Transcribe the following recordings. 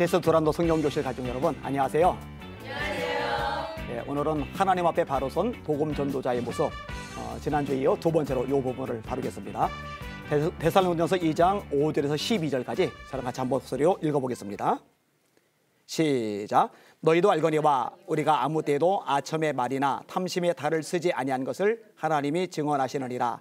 LTS 두란노 성경교실 가족 여러분, 안녕하세요. 안녕하세요. 네, 오늘은 하나님 앞에 바로 선 복음 전도자의 모습, 지난주에 이어 두 번째로 이 부분을 다루겠습니다. 데살로니가서 2장 5절에서 12절까지 저랑 같이 한번 소리로 읽어보겠습니다. 시작. 너희도 알거니와 우리가 아무 때에도 아첨의 말이나 탐심의 달을 쓰지 아니한 것을 하나님이 증언하시느니라.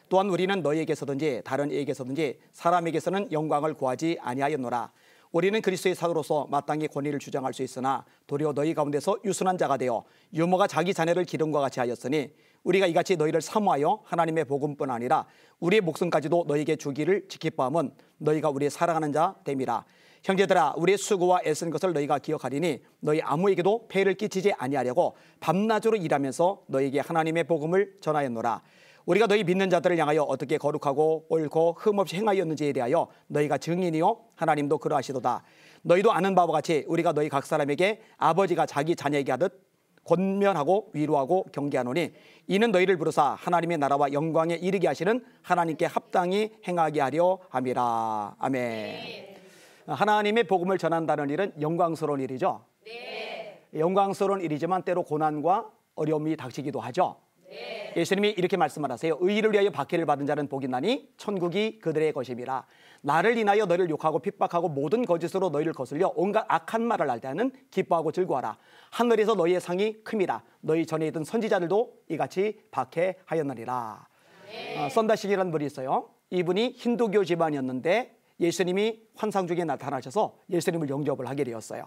또한 우리는 너희에게서든지 다른 이에게서든지 사람에게서는 영광을 구하지 아니하였노라. 우리는 그리스도의 사도로서 마땅히 권위를 주장할 수 있으나 도리어 너희 가운데서 유순한 자가 되어 유모가 자기 자녀를 기름과 같이 하였으니 우리가 이같이 너희를 사모하여 하나님의 복음뿐 아니라 우리의 목숨까지도 너희에게 주기를 기뻐함은 너희가 우리의 사랑하는 자 됨이라. 형제들아, 우리의 수고와 애쓴 것을 너희가 기억하리니 너희 아무에게도 폐를 끼치지 아니하려고 밤낮으로 일하면서 너희에게 하나님의 복음을 전하였노라. 우리가 너희 믿는 자들을 향하여 어떻게 거룩하고 옳고 흠없이 행하였는지에 대하여 너희가 증인이요 하나님도 그러하시도다. 너희도 아는 바와 같이 우리가 너희 각 사람에게 아버지가 자기 자녀에게 하듯 권면하고 위로하고 경계하노니 이는 너희를 부르사 하나님의 나라와 영광에 이르게 하시는 하나님께 합당히 행하게 하려 함이라. 아멘. 하나님의 복음을 전한다는 일은 영광스러운 일이죠. 네. 영광스러운 일이지만 때로 고난과 어려움이 닥치기도 하죠. 네. 예수님이 이렇게 말씀을 하세요. 의의를 위하여 박해를 받은 자는 복이 나니 천국이 그들의 것임이라. 나를 인하여 너희를 욕하고 핍박하고 모든 거짓으로 너희를 거슬려 온갖 악한 말을 할 때는 기뻐하고 즐거워하라. 하늘에서 너희의 상이 큼이라. 너희 전에 있던 선지자들도 이같이 박해하였느니라. 네. 썬다식이라는 분이 있어요. 이분이 힌두교 집안이었는데 예수님이 환상 중에 나타나셔서 예수님을 영접을 하게 되었어요.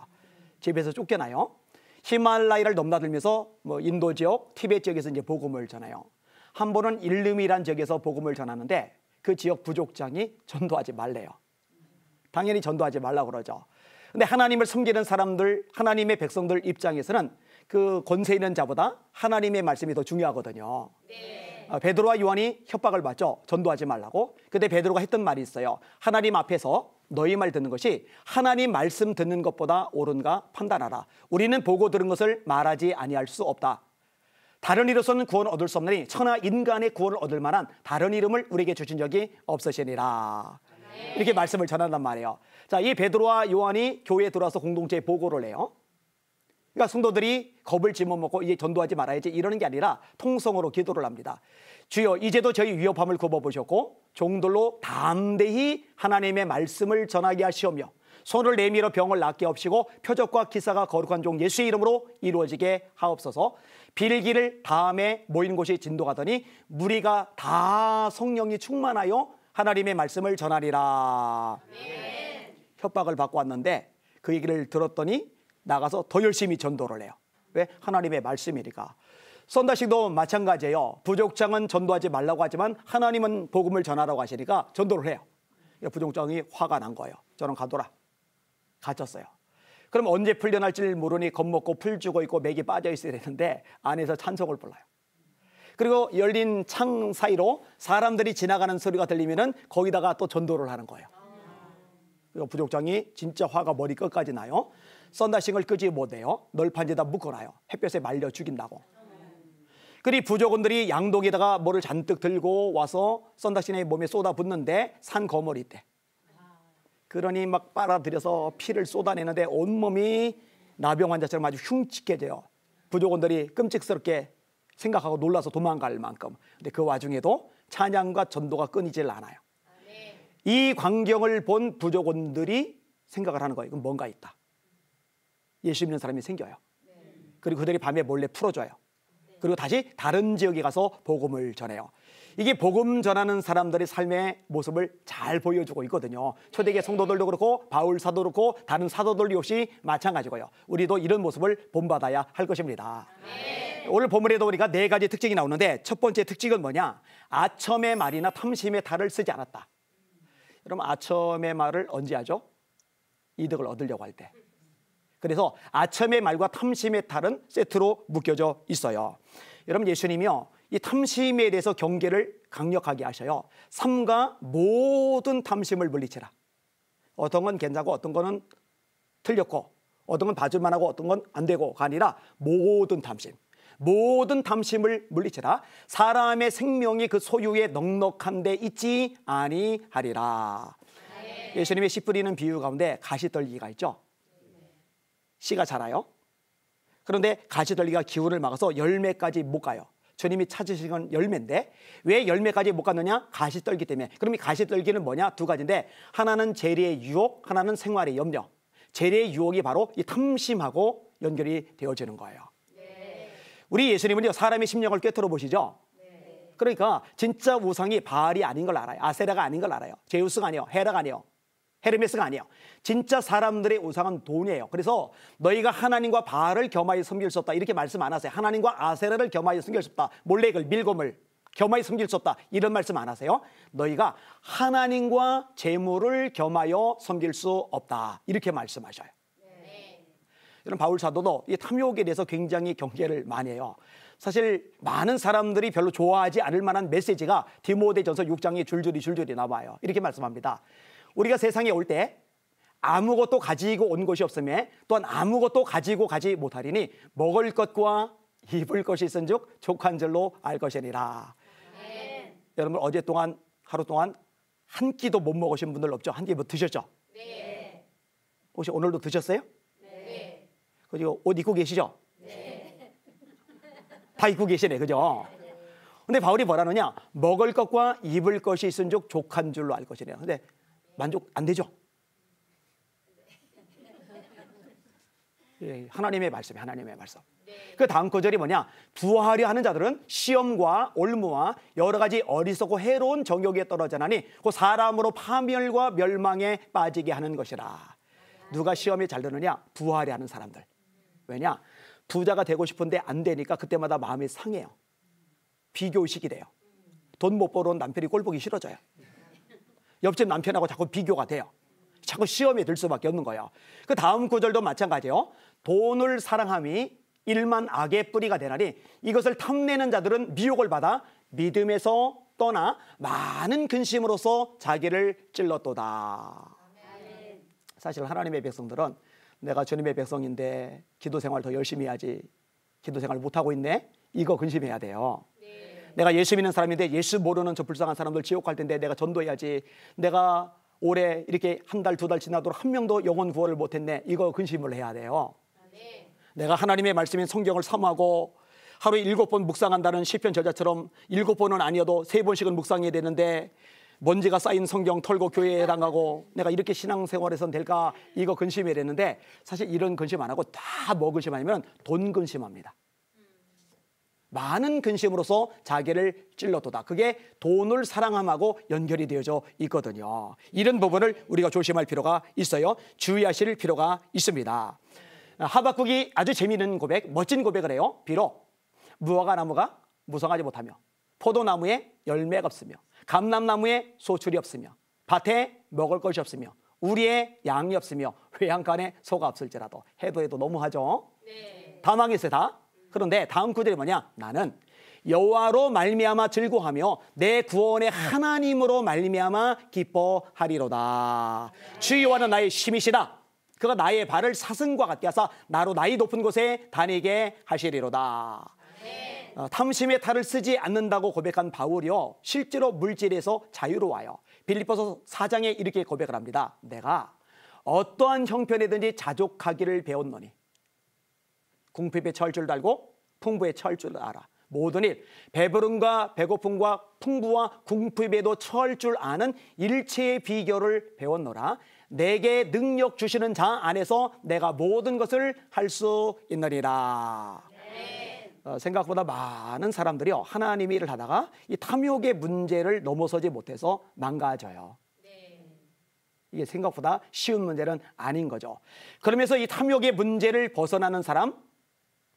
집에서 쫓겨나요. 히말라야를 넘나들면서 인도 지역, 티베트 지역에서 이제 복음을 전해요. 한 번은 일름이란 지역에서 복음을 전하는데 그 지역 부족장이 전도하지 말래요. 당연히 전도하지 말라고 그러죠. 근데 하나님을 섬기는 사람들, 하나님의 백성들 입장에서는 그 권세 있는 자보다 하나님의 말씀이 더 중요하거든요. 네. 베드로와 요한이 협박을 받죠. 전도하지 말라고. 그때 베드로가 했던 말이 있어요. 하나님 앞에서 너희 말 듣는 것이 하나님 말씀 듣는 것보다 옳은가 판단하라. 우리는 보고 들은 것을 말하지 아니할 수 없다. 다른 이로서는 구원을 얻을 수 없느니 천하 인간의 구원을 얻을 만한 다른 이름을 우리에게 주신 적이 없으시니라. 네. 이렇게 말씀을 전한단 말이에요. 자, 이 베드로와 요한이 교회에 들어와서 공동체에 보고를 해요. 그러니까 성도들이 겁을 집어먹고 이제 전도하지 말아야지 이러는 게 아니라 통성으로 기도를 합니다. 주여, 이제도 저희 위협함을 굽어보셨고 종들로 담대히 하나님의 말씀을 전하게 하시오며 손을 내밀어 병을 낫게 하시고 표적과 기사가 거룩한 종 예수의 이름으로 이루어지게 하옵소서. 빌기를 다음에 모인 곳이 진도가더니 무리가 다 성령이 충만하여 하나님의 말씀을 전하리라. 네. 협박을 받고 왔는데 그 얘기를 들었더니 나가서 더 열심히 전도를 해요. 왜? 하나님의 말씀이니까. 썬다식도 마찬가지예요. 부족장은 전도하지 말라고 하지만 하나님은 복음을 전하라고 하시니까 전도를 해요. 부족장이 화가 난 거예요. 저는 가둬라. 갇혔어요. 그럼 언제 풀려날지 모르니 겁먹고 풀 죽어 있고 맥이 빠져 있어야 되는데 안에서 찬송을 불러요. 그리고 열린 창 사이로 사람들이 지나가는 소리가 들리면은 거기다가 또 전도를 하는 거예요. 그리고 부족장이 진짜 화가 머리 끝까지 나요. 썬다싱을 끄지 못해요. 널판지에다 묶어놔요. 햇볕에 말려 죽인다고. 그리 부족원들이 양동에다가 뭐를 잔뜩 들고 와서 썬다싱의 몸에 쏟아붓는데 산 거머리 있대. 그러니 막 빨아들여서 피를 쏟아내는데 온몸이 나병 환자처럼 아주 흉측해져요. 부족원들이 끔찍스럽게 생각하고 놀라서 도망갈 만큼. 근데 그 와중에도 찬양과 전도가 끊이질 않아요. 이 광경을 본 부족원들이 생각을 하는 거예요. 이건 뭔가 있다. 예수 믿는 사람이 생겨요. 그리고 그들이 밤에 몰래 풀어줘요. 그리고 다시 다른 지역에 가서 복음을 전해요. 이게 복음 전하는 사람들의 삶의 모습을 잘 보여주고 있거든요. 초대교회 성도들도 그렇고 바울 사도도 그렇고 다른 사도들 역시 마찬가지고요. 우리도 이런 모습을 본받아야 할 것입니다. 오늘 본문에도 우리가 4가지 특징이 나오는데 첫 번째 특징은 뭐냐? 아첨의 말이나 탐심의 탈을 쓰지 않았다. 여러분, 아첨의 말을 언제 하죠? 이득을 얻으려고 할 때. 그래서 아첨의 말과 탐심의 탈은 세트로 묶여져 있어요. 여러분, 예수님이요, 이 탐심에 대해서 경계를 강력하게 하셔요. 삼가 모든 탐심을 물리치라. 어떤 건 괜찮고 어떤 거는 틀렸고 어떤 건 봐줄만 하고 어떤 건 안 되고가 아니라 모든 탐심. 모든 탐심을 물리치라. 사람의 생명이 그 소유에 넉넉한 데 있지 아니하리라. 예수님의 씨 뿌리는 비유 가운데 가시떨기가 있죠. 씨가 자라요. 그런데 가시떨기가 기후를 막아서 열매까지 못 가요. 주님이 찾으신 건 열매인데 왜 열매까지 못 갔느냐? 가시떨기 때문에. 그럼 이 가시떨기는 뭐냐? 두 가지인데 하나는 재리의 유혹, 하나는 생활의 염려. 재리의 유혹이 바로 이 탐심하고 연결이 되어지는 거예요. 우리 예수님은요, 사람의 심령을 꿰뚫어 보시죠. 그러니까 진짜 우상이 바알이 아닌 걸 알아요. 아세라가 아닌 걸 알아요. 제우스가 아니에요. 헤라가 아니에요. 헤르메스가 아니에요. 진짜 사람들의 우상은 돈이에요. 그래서 너희가 하나님과 바알을 겸하여 섬길 수 없다 이렇게 말씀 안 하세요. 하나님과 아세라를 겸하여 섬길 수 없다. 몰렉을, 밀곰을 겸하여 섬길 수 없다 이런 말씀 안 하세요. 너희가 하나님과 재물을 겸하여 섬길 수 없다 이렇게 말씀하셔요. 이런 바울 사도도 이 탐욕에 대해서 굉장히 경계를 많이 해요. 사실 많은 사람들이 별로 좋아하지 않을 만한 메시지가 디모데전서 6장에 줄줄이 나와요. 이렇게 말씀합니다. 우리가 세상에 올 때 아무것도 가지고 온 것이 없으며 또한 아무것도 가지고 가지 못하리니 먹을 것과 입을 것이 있은즉 족한 줄로 알 것이니라. 여러분 어제 동안 하루 동안 한 끼도 못 먹으신 분들 없죠? 한 끼 뭐 드셨죠? 네. 혹시 오늘도 드셨어요? 네. 그리고 옷 입고 계시죠? 네. 다 입고 계시네, 그죠? 근데 바울이 뭐라느냐? 먹을 것과 입을 것이 있은즉 족한 줄로 알 것이래요. 근데 만족 안 되죠? 예, 하나님의 말씀이 하나님의 말씀. 그 다음 구절이 뭐냐? 부하려 하는 자들은 시험과 올무와 여러 가지 어리석고 해로운 정욕에 떨어져나니 그 사람으로 파멸과 멸망에 빠지게 하는 것이라. 누가 시험에 잘 드느냐? 부하려 하는 사람들. 왜냐? 부자가 되고 싶은데 안 되니까 그때마다 마음이 상해요. 비교의식이 돼요. 돈 못 벌어온 남편이 꼴 보기 싫어져요. 옆집 남편하고 자꾸 비교가 돼요. 자꾸 시험에 들 수밖에 없는 거예요. 그 다음 구절도 마찬가지예요. 돈을 사랑함이 일만 악의 뿌리가 되나니 이것을 탐내는 자들은 미혹을 받아 믿음에서 떠나 많은 근심으로써 자기를 찔렀도다. 사실 하나님의 백성들은 내가 주님의 백성인데 기도 생활 더 열심히 해야지, 기도 생활 못하고 있네, 이거 근심해야 돼요. 내가 예수 믿는 사람인데 예수 모르는 저 불쌍한 사람들 지옥 갈 텐데 내가 전도해야지, 내가 올해 이렇게 한 달, 두 달 지나도록 한 명도 영혼 구원을 못했네, 이거 근심을 해야 돼요. 내가 하나님의 말씀인 성경을 사모하고 하루에 7번 묵상한다는 시편 저자처럼 7번은 아니어도 3번씩은 묵상해야 되는데 먼지가 쌓인 성경 털고 교회에 해당하고 내가 이렇게 신앙생활에선 될까, 이거 근심해야 되는데 사실 이런 근심 안 하고 다 뭐 근심하냐면 돈 근심합니다. 많은 근심으로서 자기를 찔렀도다. 그게 돈을 사랑함하고 연결이 되어져 있거든요. 이런 부분을 우리가 조심할 필요가 있어요. 주의하실 필요가 있습니다. 하박국이 아주 재미있는 고백, 멋진 고백을 해요. 비록 무화과 나무가 무성하지 못하며 포도나무에 열매가 없으며 감람나무에 소출이 없으며 밭에 먹을 것이 없으며 우리의 양이 없으며 회양간에 소가 없을지라도. 해도 너무하죠. 다 망했어요, 다. 그런데 다음 구절이 뭐냐? 나는 여호와로 말미암아 즐거워하며 내 구원의 하나님으로 말미암아 기뻐하리로다. 주 여호와는 나의 힘이시다. 그가 나의 발을 사슴과 같게 하사 나로 나이 높은 곳에 다니게 하시리로다. 탐심의 탈을 쓰지 않는다고 고백한 바울이요, 실제로 물질에서 자유로워요. 빌립보서 4장에 이렇게 고백을 합니다. 내가 어떠한 형편이든지 자족하기를 배웠노니 궁핍에 처할 줄도 알고 풍부에 처할 줄도 알아. 모든 일, 배부름과 배고픔과 풍부와 궁핍에도 처할 줄 아는 일체의 비결을 배웠노라. 내게 능력 주시는 자 안에서 내가 모든 것을 할 수 있느니라. 생각보다 많은 사람들이요, 하나님의 일을 하다가 이 탐욕의 문제를 넘어서지 못해서 망가져요. 이게 생각보다 쉬운 문제는 아닌 거죠. 그러면서 이 탐욕의 문제를 벗어나는 사람,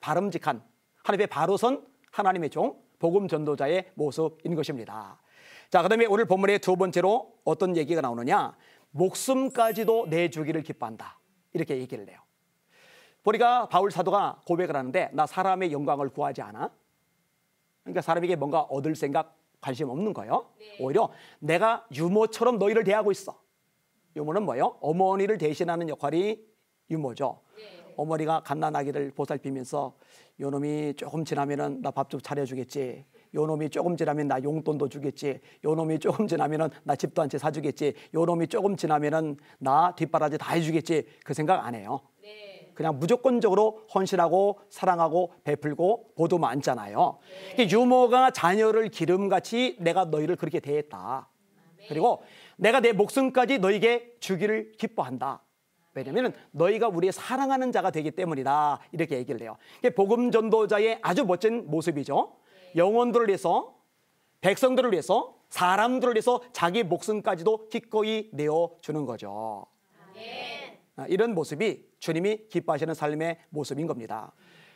바름직한 하나님의 바로선 하나님의 종, 복음 전도자의 모습인 것입니다. 자, 그다음에 오늘 본문의 두 번째로 어떤 얘기가 나오느냐? 목숨까지도 내주기를 기뻐한다, 이렇게 얘기를 해요. 보니까 바울 사도가 고백을 하는데 나 사람의 영광을 구하지 않아. 그러니까 사람에게 뭔가 얻을 생각, 관심 없는 거예요. 오히려 내가 유모처럼 너희를 대하고 있어. 유모는 뭐예요? 어머니를 대신하는 역할이 유모죠. 어머니가 갓난아기를 보살피면서 요놈이 조금 지나면은 나 밥 좀 차려주겠지, 요놈이 조금 지나면 나 용돈도 주겠지, 요놈이 조금 지나면은 나 집도 한 채 사주겠지, 요놈이 조금 지나면은 나 뒷바라지 다 해주겠지, 그 생각 안 해요. 그냥 무조건적으로 헌신하고 사랑하고 베풀고 보도만 않잖아요. 유모가 자녀를 기름같이 내가 너희를 그렇게 대했다. 그리고 내가 내 목숨까지 너희에게 주기를 기뻐한다. 왜냐하면 너희가 우리의 사랑하는 자가 되기 때문이다. 이렇게 얘기를 해요. 복음 전도자의 아주 멋진 모습이죠. 영혼들을 위해서, 백성들을 위해서, 사람들을 위해서 자기 목숨까지도 기꺼이 내어주는 거죠. 이런 모습이 주님이 기뻐하시는 삶의 모습인 겁니다.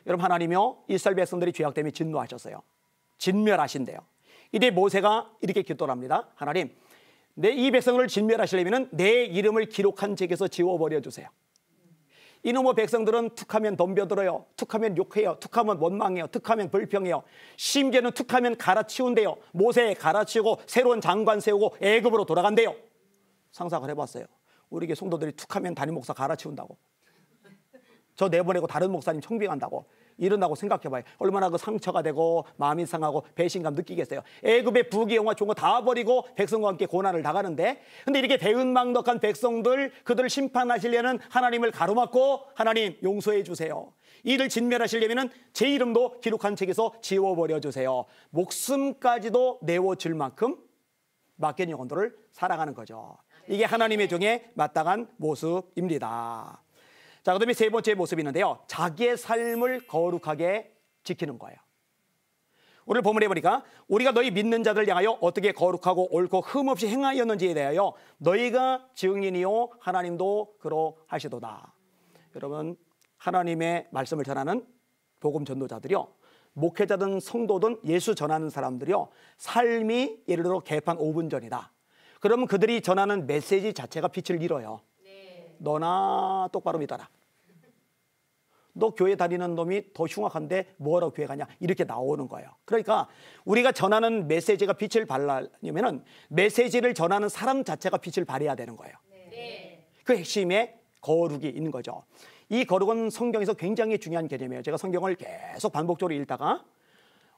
여러분, 하나님이요, 이스라엘 백성들이 죄악 때문에 진노하셨어요. 진멸하신대요. 이때 모세가 이렇게 기도를 합니다. 하나님, 내 이 백성을 진멸하시려면 내 이름을 기록한 책에서 지워버려 주세요. 이놈의 백성들은 툭하면 덤벼들어요. 툭하면 욕해요. 툭하면 원망해요. 툭하면 불평해요. 심지어는 툭하면 갈아치운대요. 모세 갈아치우고 새로운 장관 세우고 애굽으로 돌아간대요. 상상을 해봤어요. 우리 게 성도들이 툭하면 담임 목사 갈아치운다고, 저 내보내고 다른 목사님 청빙한다고 이런다고 생각해봐요. 얼마나 그 상처가 되고 마음이 상하고 배신감 느끼겠어요. 애굽의 부귀영화 좋은 거 다 버리고 백성과 함께 고난을 당하는데, 근데 이렇게 배은망덕한 백성들, 그들을 심판하시려는 하나님을 가로막고 하나님 용서해 주세요. 이를 진멸하시려면 제 이름도 기록한 책에서 지워버려 주세요. 목숨까지도 내어줄 만큼 맡긴 영혼들을 사랑하는 거죠. 이게 하나님의 종에 마땅한 모습입니다. 자, 그다음에 세 번째 모습이 있는데요. 자기의 삶을 거룩하게 지키는 거예요. 오늘 본문에 보니까 우리가 너희 믿는 자들 향하여 어떻게 거룩하고 옳고 흠없이 행하였는지에 대하여 너희가 증인이요 하나님도 그러하시도다. 여러분, 하나님의 말씀을 전하는 복음 전도자들이요, 목회자든 성도든 예수 전하는 사람들이요, 삶이 예를 들어 개판 5분 전이다. 그러면 그들이 전하는 메시지 자체가 빛을 잃어요. 너나 똑바로 믿어라. 너 교회 다니는 놈이 더 흉악한데 뭐하러 교회 가냐, 이렇게 나오는 거예요. 그러니까 우리가 전하는 메시지가 빛을 발하려면 메시지를 전하는 사람 자체가 빛을 발해야 되는 거예요. 그 핵심에 거룩이 있는 거죠. 이 거룩은 성경에서 굉장히 중요한 개념이에요. 제가 성경을 계속 반복적으로 읽다가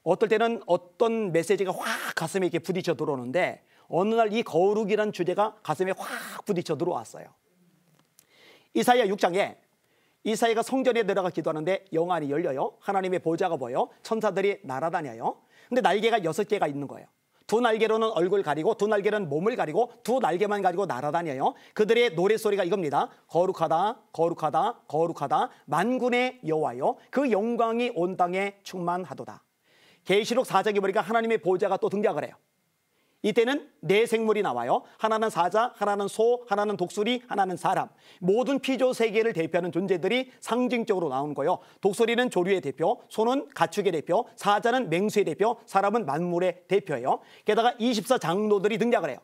어떨 때는 어떤 메시지가 확 가슴에 이렇게 부딪혀 들어오는데, 어느 날 이 거룩이라는 주제가 가슴에 확 부딪혀 들어왔어요. 이사야 6장에 이사야가 성전에 들어가 기도하는데 영안이 열려요. 하나님의 보좌가 보여요. 천사들이 날아다녀요. 근데 날개가 6개가 있는 거예요. 두 날개로는 얼굴 가리고 두 날개는 몸을 가리고 두 날개만 가지고 날아다녀요. 그들의 노랫소리가 이겁니다. 거룩하다, 거룩하다, 거룩하다, 만군의 여호와여, 그 영광이 온 땅에 충만하도다. 계시록 4장에 보니까 하나님의 보좌가 또 등장을 해요. 이때는 네 생물이 나와요. 하나는 사자, 하나는 소, 하나는 독수리, 하나는 사람. 모든 피조 세계를 대표하는 존재들이 상징적으로 나오는 거예요. 독수리는 조류의 대표, 소는 가축의 대표, 사자는 맹수의 대표, 사람은 만물의 대표예요. 게다가 24장로들이 등장을 해요.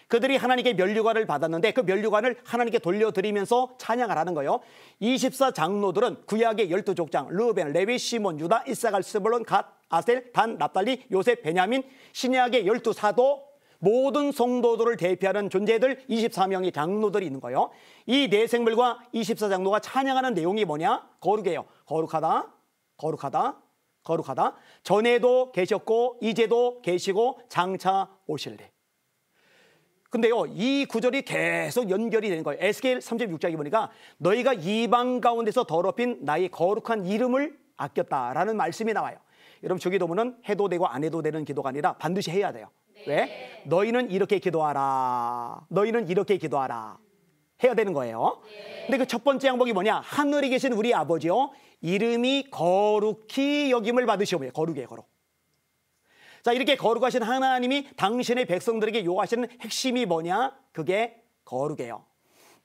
그들이 하나님께 면류관을 받았는데 그 면류관을 하나님께 돌려드리면서 찬양을 하는 거예요. 24장로들은 구약의 12족장 르우벤, 레위, 시몬, 유다, 이사갈, 스불론, 갓, 아셀, 단, 납달리, 요셉, 베냐민, 신약의 12사도, 모든 성도들을 대표하는 존재들 24명의 장로들이 있는 거예요. 이 네 생물과 24장로가 찬양하는 내용이 뭐냐? 거룩이에요. 거룩하다, 거룩하다, 거룩하다. 전에도 계셨고 이제도 계시고 장차 오실래. 근데요, 이 구절이 계속 연결이 되는 거예요. 에스겔 36장에 보니까 너희가 이방 가운데서 더럽힌 나의 거룩한 이름을 아꼈다라는 말씀이 나와요. 여러분, 주기도문은 해도 되고 안 해도 되는 기도가 아니라 반드시 해야 돼요. 왜? 너희는 이렇게 기도하라, 너희는 이렇게 기도하라 해야 되는 거예요. 근데 그 첫 번째 항목이 뭐냐? 하늘에 계신 우리 아버지요, 이름이 거룩히 여김을 받으시오며. 거룩이에요, 거룩. 자, 이렇게 거룩하신 하나님이 당신의 백성들에게 요구하시는 핵심이 뭐냐? 그게 거룩이에요.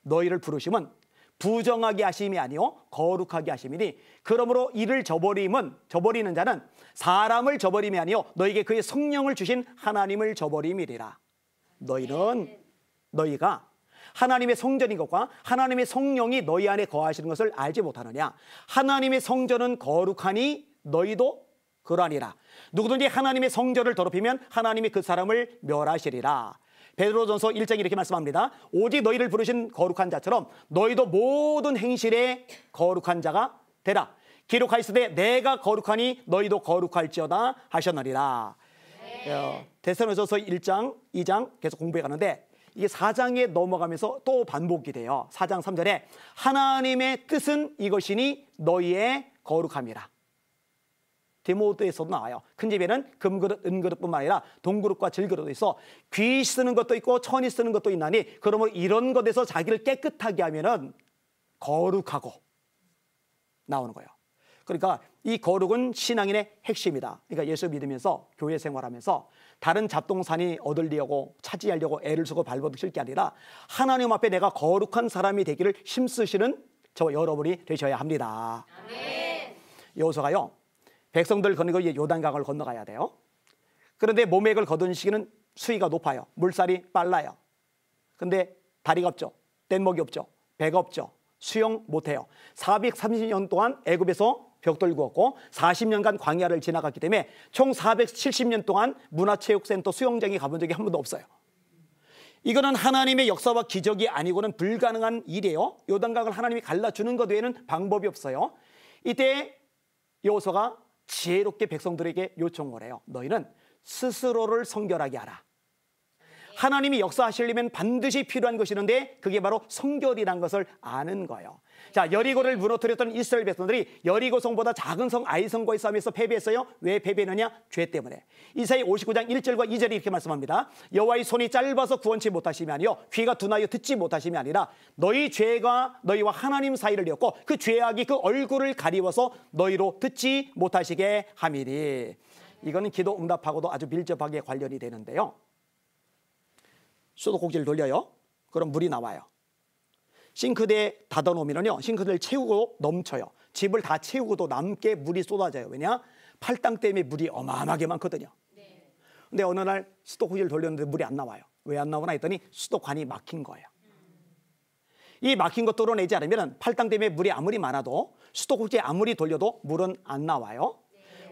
너희를 부르심은 부정하게 하심이 아니요 거룩하게 하심이니, 그러므로 이를 저버리는 자는 사람을 저버림이 아니요 너희에게 그의 성령을 주신 하나님을 저버림이리라. 너희가 하나님의 성전인 것과 하나님의 성령이 너희 안에 거하시는 것을 알지 못하느냐? 하나님의 성전은 거룩하니 너희도 그러하니라. 누구든지 하나님의 성전을 더럽히면 하나님이 그 사람을 멸하시리라. 베드로전서 1장에 이렇게 말씀합니다. 오직 너희를 부르신 거룩한 자처럼 너희도 모든 행실에 거룩한 자가 되라. 기록하였으되 내가 거룩하니 너희도 거룩할지어다 하셨느니라. 데살로니가서 1장, 2장 계속 공부해 가는데 이게 4장에 넘어가면서 또 반복이 돼요. 4장 3절에 하나님의 뜻은 이것이니 너희의 거룩함이라. 디모데에서도 나와요. 큰 집에는 금그릇, 은그릇뿐만 아니라 동그릇과 질그릇도 있어 귀 쓰는 것도 있고 천이 쓰는 것도 있나니 그러므로 이런 것에서 자기를 깨끗하게 하면은 거룩하고 나오는 거예요. 그러니까 이 거룩은 신앙인의 핵심이다. 그러니까 예수 믿으면서 교회 생활하면서 다른 잡동사니 얻으려고 차지하려고 애를 쓰고 발버둥칠 게 아니라 하나님 앞에 내가 거룩한 사람이 되기를 힘쓰시는 저와 여러분이 되셔야 합니다. 아멘. 여호수아가요, 백성들 건너고 요단강을 건너가야 돼요. 그런데 모맥을 거둔 시기는 수위가 높아요. 물살이 빨라요. 근데 다리가 없죠. 뗏목이 없죠. 배가 없죠. 수영 못해요. 430년 동안 애굽에서 벽돌 구웠고 40년간 광야를 지나갔기 때문에 총 470년 동안 문화체육센터 수영장에 가본 적이 한 번도 없어요. 이거는 하나님의 역사와 기적이 아니고는 불가능한 일이에요. 요단강을 하나님이 갈라주는 것 외에는 방법이 없어요. 이때 여호수아가 지혜롭게 백성들에게 요청을 해요. 너희는 스스로를 성결하게 하라. 하나님이 역사하시려면 반드시 필요한 것이 있는데 그게 바로 성결이란 것을 아는 거예요. 자, 여리고를 무너뜨렸던 이스라엘 백성들이 여리고 성보다 작은 성 아이성과의 싸움에서 패배했어요. 왜 패배했느냐? 죄 때문에. 이사야 59장 1절과 2절이 이렇게 말씀합니다. 여호와의 손이 짧아서 구원치 못하심이 아니요 귀가 둔하여 듣지 못하심이 아니라 너희 죄가 너희와 하나님 사이를 엮고 그 죄악이 그 얼굴을 가리워서 너희로 듣지 못하시게 함이니. 이거는 기도 응답하고도 아주 밀접하게 관련이 되는데요. 수도꼭지를 돌려요. 그럼 물이 나와요. 싱크대에 닫아놓으면요, 싱크대를 채우고 넘쳐요. 집을 다 채우고도 남게 물이 쏟아져요. 왜냐? 팔당 때문에 물이 어마어마하게 많거든요. 근데 어느 날 수도꼭지를 돌렸는데 물이 안 나와요. 왜 안 나오나 했더니 수도관이 막힌 거예요. 이 막힌 것 뚫어내지 않으면 팔당 때문에 물이 아무리 많아도 수도꼭지에 아무리 돌려도 물은 안 나와요.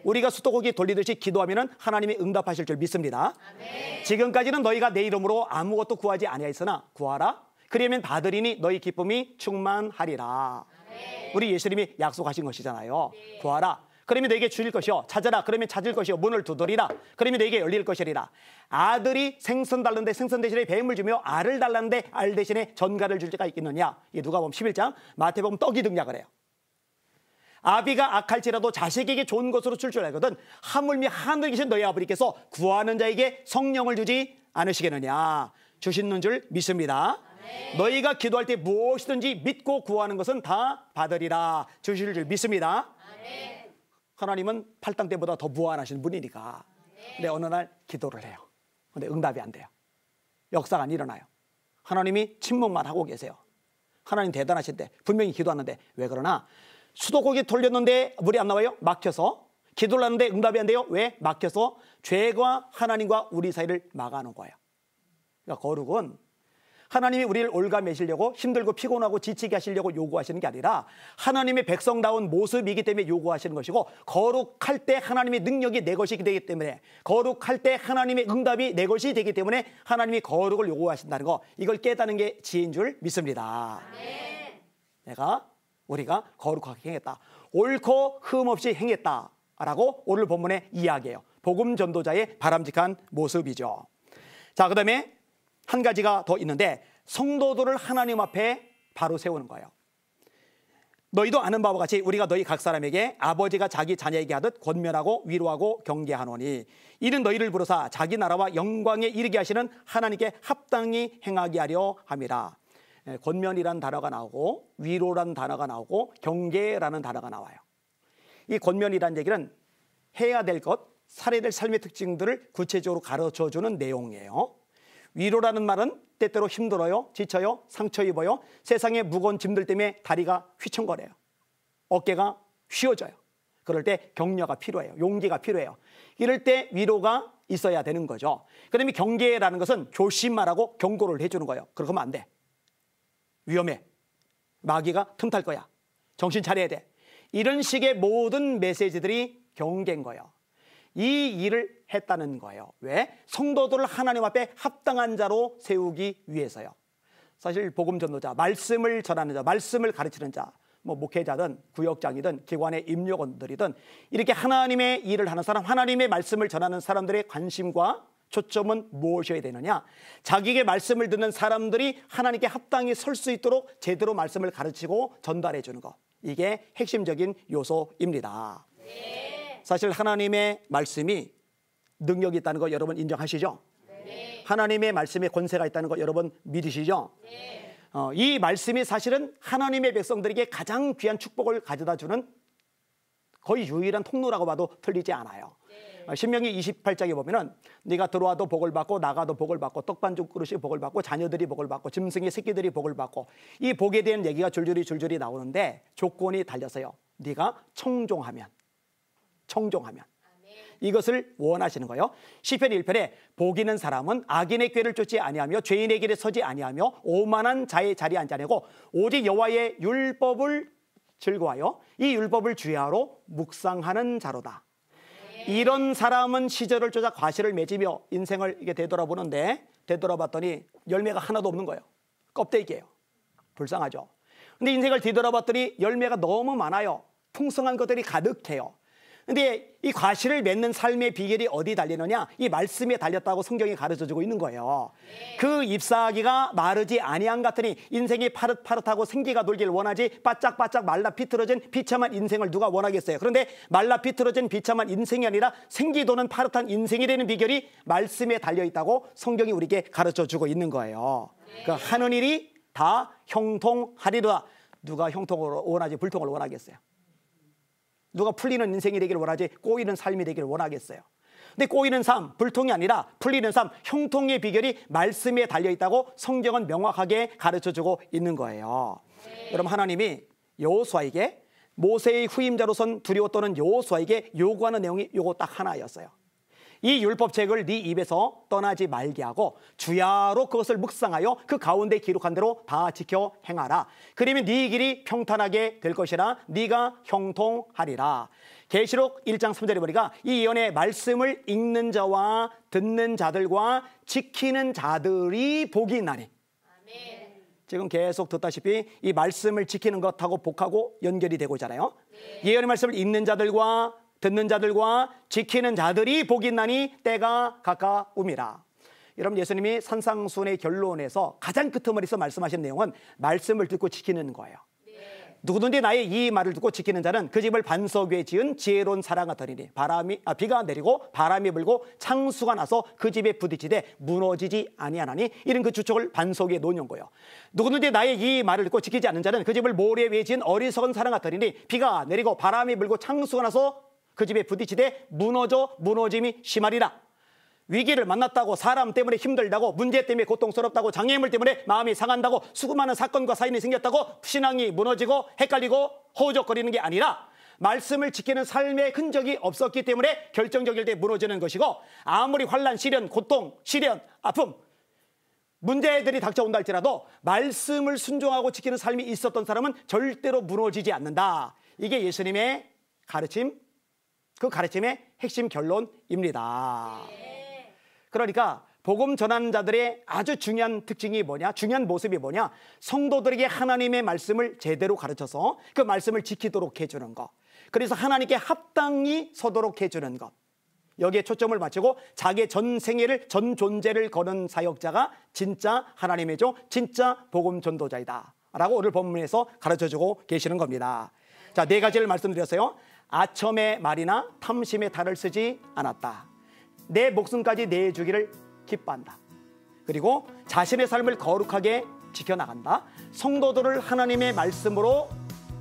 우리가 수도꼭지 돌리듯이 기도하면 하나님이 응답하실 줄 믿습니다. 아멘. 지금까지는 너희가 내 이름으로 아무것도 구하지 아니하였으나 구하라. 그러면 받으리니 너희 기쁨이 충만하리라. 아멘. 우리 예수님이 약속하신 것이잖아요. 구하라. 그러면 너에게 주실 것이요. 찾아라. 그러면 찾을 것이요. 문을 두드리라. 그러면 너에게 열릴 것이리라. 아들이 생선 달는데 생선 대신에 뱀을 주며 알을 달라는데 알 대신에 전갈을 줄 자가 있겠느냐. 이게 누가복음 11장, 마태복음 떡이 등장을 해요. 아비가 악할지라도 자식에게 좋은 것으로 줄 줄 알거든 하물며 하늘에 계신 너희 아버지께서 구하는 자에게 성령을 주지 않으시겠느냐. 주시는 줄 믿습니다. 아멘. 너희가 기도할 때 무엇이든지 믿고 구하는 것은 다 받으리라. 주실 줄 믿습니다. 아멘. 하나님은 팔당 때보다 더 무한하신 분이니까. 근데 어느 날 기도를 해요. 근데 응답이 안 돼요. 역사가 안 일어나요. 하나님이 침묵만 하고 계세요. 하나님 대단하신데 분명히 기도하는데 왜 그러나? 수도꼭지 돌렸는데 물이 안 나와요? 막혀서. 기도를 하는데 응답이 안 돼요? 왜? 막혀서. 죄가 하나님과 우리 사이를 막아놓은 거예요. 그러니까 거룩은 하나님이 우리를 올가매시려고 힘들고 피곤하고 지치게 하시려고 요구하시는 게 아니라 하나님의 백성다운 모습이기 때문에 요구하시는 것이고, 거룩할 때 하나님의 능력이 내 것이 되기 때문에, 거룩할 때 하나님의 응답이 내 것이 되기 때문에 하나님이 거룩을 요구하신다는 거, 이걸 깨닫는 게 지혜인 줄 믿습니다. 아멘. 우리가 거룩하게 행했다, 옳고 흠없이 행했다라고 오늘 본문에 이야기해요. 복음 전도자의 바람직한 모습이죠. 자, 그 다음에 한 가지가 더 있는데, 성도들을 하나님 앞에 바로 세우는 거예요. 너희도 아는 바와 같이 우리가 너희 각 사람에게 아버지가 자기 자녀에게 하듯 권면하고 위로하고 경계하노니, 이는 너희를 부르사 자기 나라와 영광에 이르게 하시는 하나님께 합당히 행하게 하려 함이라. 권면이라는 단어가 나오고 위로라는 단어가 나오고 경계라는 단어가 나와요. 이 권면이라는 얘기는 해야 될 것, 살아야 될 삶의 특징들을 구체적으로 가르쳐주는 내용이에요. 위로라는 말은 때때로 힘들어요, 지쳐요, 상처 입어요, 세상의 무거운 짐들 때문에 다리가 휘청거려요, 어깨가 휘어져요. 그럴 때 격려가 필요해요, 용기가 필요해요. 이럴 때 위로가 있어야 되는 거죠. 그다음에 경계라는 것은 조심하라고 경고를 해주는 거예요. 그렇게 하면 안 돼, 위험해, 마귀가 틈탈 거야, 정신 차려야 돼. 이런 식의 모든 메시지들이 경계인 거예요. 이 일을 했다는 거예요. 왜? 성도들을 하나님 앞에 합당한 자로 세우기 위해서요. 사실 복음 전도자, 말씀을 전하는 자, 말씀을 가르치는 자, 뭐 목회자든 구역장이든 기관의 임직원들이든 이렇게 하나님의 일을 하는 사람, 하나님의 말씀을 전하는 사람들의 관심과 초점은 무엇이어야 되느냐? 자기에게 말씀을 듣는 사람들이 하나님께 합당히 설 수 있도록 제대로 말씀을 가르치고 전달해 주는 것. 이게 핵심적인 요소입니다. 사실 하나님의 말씀이 능력이 있다는 거 여러분 인정하시죠? 하나님의 말씀에 권세가 있다는 거 여러분 믿으시죠? 이 말씀이 사실은 하나님의 백성들에게 가장 귀한 축복을 가져다 주는 거의 유일한 통로라고 봐도 틀리지 않아요. 신명기 28장에 보면은 네가 들어와도 복을 받고 나가도 복을 받고 떡반죽 그릇이 복을 받고 자녀들이 복을 받고 짐승의 새끼들이 복을 받고 이 복에 대한 얘기가 줄줄이 나오는데 조건이 달려서요. 네가 청종하면 이것을 원하시는 거예요. 시편 1편에 복 있는 사람은 악인의 꾀를 쫓지 아니하며 죄인의 길에 서지 아니하며 오만한 자의 자리에 앉지 아니하고 오직 여호와의 율법을 즐거워하여 이 율법을 주야로 묵상하는 자로다. 이런 사람은 시절을 쫓아 과실을 맺으며 인생을 이게 되돌아보는데 되돌아봤더니 열매가 하나도 없는 거예요. 껍데기예요. 불쌍하죠. 근데 인생을 뒤돌아봤더니 열매가 너무 많아요. 풍성한 것들이 가득해요. 근데 이 과실을 맺는 삶의 비결이 어디 달리느냐? 이 말씀에 달렸다고 성경이 가르쳐주고 있는 거예요. 그 잎사귀가 마르지 아니한 같으니 인생이 파릇파릇하고 생기가 돌길 원하지 바짝바짝 말라 비틀어진 비참한 인생을 누가 원하겠어요? 그런데 말라 비틀어진 비참한 인생이 아니라 생기 도는 파릇한 인생이 되는 비결이 말씀에 달려있다고 성경이 우리에게 가르쳐주고 있는 거예요. 그러니까 하는 일이 다 형통하리라. 누가 형통을 원하지 불통을 원하겠어요? 누가 풀리는 인생이 되기를 원하지 꼬이는 삶이 되기를 원하겠어요? 근데 꼬이는 삶, 불통이 아니라 풀리는 삶, 형통의 비결이 말씀에 달려있다고 성경은 명확하게 가르쳐주고 있는 거예요. 여러분 하나님이 여호수아에게 모세의 후임자로선 두려워 떠는 여호수아에게 요구하는 내용이 요거 딱 하나였어요. 이 율법책을 네 입에서 떠나지 말게 하고 주야로 그것을 묵상하여 그 가운데 기록한 대로 다 지켜 행하라. 그러면 네 길이 평탄하게 될 것이라 네가 형통하리라. 계시록 1장 3절에 보니까 이 예언의 말씀을 읽는 자와 듣는 자들과 지키는 자들이 복이 있나니. 지금 계속 듣다시피 이 말씀을 지키는 것하고 복하고 연결이 되고 있잖아요. 예언의 말씀을 읽는 자들과 듣는 자들과 지키는 자들이 복이 있나니 때가 가까움이라. 여러분 예수님이 산상수훈의 결론에서 가장 끄트머리에서 말씀하신 내용은 말씀을 듣고 지키는 거예요. 누구든지 나의 이 말을 듣고 지키는 자는 그 집을 반석 위에 지은 지혜로운 사람 같으리니 비가 내리고 바람이 불고 창수가 나서 그 집에 부딪히되 무너지지 아니하나니 이런 그 주축을 반석 위에 놓은 거예요. 누구든지 나의 이 말을 듣고 지키지 않는 자는 그 집을 모래 위에 지은 어리석은 사람 같으리니 비가 내리고 바람이 불고 창수가 나서 그 집에 부딪히되 무너짐이 심하리라. 위기를 만났다고 사람 때문에 힘들다고 문제 때문에 고통스럽다고 장애물 때문에 마음이 상한다고 수많은 사건과 사인이 생겼다고 신앙이 무너지고 헷갈리고 허우적거리는 게 아니라 말씀을 지키는 삶의 흔적이 없었기 때문에 결정적일 때 무너지는 것이고 아무리 환난, 시련, 고통, 시련, 아픔 문제들이 닥쳐온다 할지라도 말씀을 순종하고 지키는 삶이 있었던 사람은 절대로 무너지지 않는다. 이게 예수님의 가르침, 그 가르침의 핵심 결론입니다. 그러니까 복음 전하는 자들의 아주 중요한 특징이 뭐냐? 중요한 모습이 뭐냐? 성도들에게 하나님의 말씀을 제대로 가르쳐서 그 말씀을 지키도록 해주는 것. 그래서 하나님께 합당히 서도록 해주는 것. 여기에 초점을 맞추고 자기의 전 생애를 전 존재를 거는 사역자가 진짜 하나님의 종, 진짜 복음 전도자이다 라고 오늘 본문에서 가르쳐주고 계시는 겁니다. 자, 4가지를 말씀드렸어요. 아첨의 말이나 탐심의 탈을 쓰지 않았다. 내 목숨까지 내주기를 기뻐한다. 그리고 자신의 삶을 거룩하게 지켜나간다. 성도들을 하나님의 말씀으로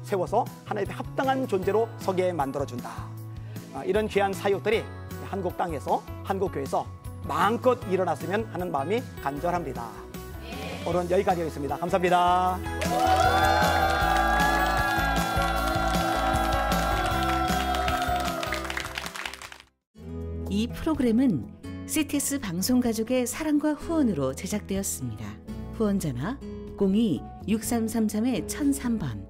세워서 하나님의 합당한 존재로 서게 만들어준다. 이런 귀한 사역들이 한국 땅에서 한국교회에서 마음껏 일어났으면 하는 마음이 간절합니다. 오늘은 여기까지 하겠습니다. 감사합니다. 이 프로그램은 CTS 방송가족의 사랑과 후원으로 제작되었습니다. 후원전화 02-6333-1003번,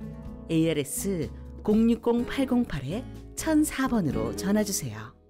ARS 060-808-1004번으로 전화주세요.